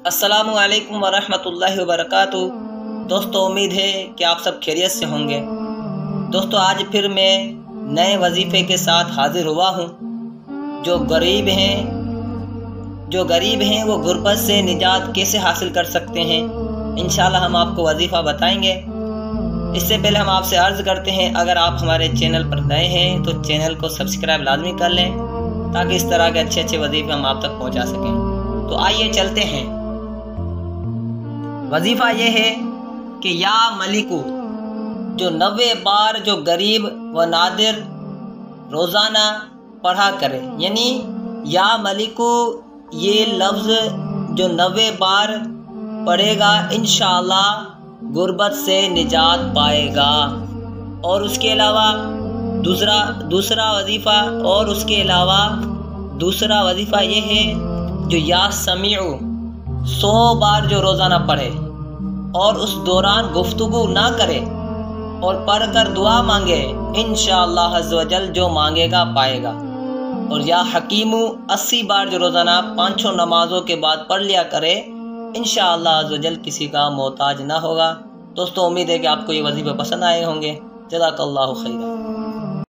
अस्सलामु अलैकुम वरहमतुल्लाहि वबरकातुहू। दोस्तों, उम्मीद है कि आप सब खैरियत से होंगे। दोस्तों, आज फिर मैं नए वजीफ़े के साथ हाजिर हुआ हूँ। जो गरीब हैं वो गुर्बत से निजात कैसे हासिल कर सकते हैं, इंशाल्लाह हम आपको वजीफ़ा बताएंगे। इससे पहले हम आपसे अर्ज़ करते हैं, अगर आप हमारे चैनल पर नए हैं तो चैनल को सब्सक्राइब लाजमी कर लें, ताकि इस तरह के अच्छे अच्छे वजीफ़े हम आप तक पहुँचा सकें। तो आइए चलते हैं। वजीफ़ा ये है कि या मलिकू, जो 90 बार जो गरीब व नादिर रोज़ाना पढ़ा करे, यानी या मलिकू ये लफ्ज़ जो 90 बार पढ़ेगा इंशाअल्लाह गुर्बत से निजात पाएगा। और उसके अलावा दूसरा वजीफ़ा ये है जो या समीउ 100 बार जो रोज़ाना पढ़े और उस दौरान गुफ्तगू ना करे और पढ़कर दुआ मांगे, इंशाअल्लाह अज़्ज़ व जल जो मांगेगा पाएगा। और या हकीमू 80 बार जो रोज़ाना 5 नमाज़ों के बाद पढ़ लिया करे, इंशाअल्लाह अज़्ज़ व जल किसी का मोहताज ना होगा। दोस्तों, उम्मीद है कि आपको ये वजीफ़े पसंद आए होंगे। जज़ाकल्लाहु खैरा।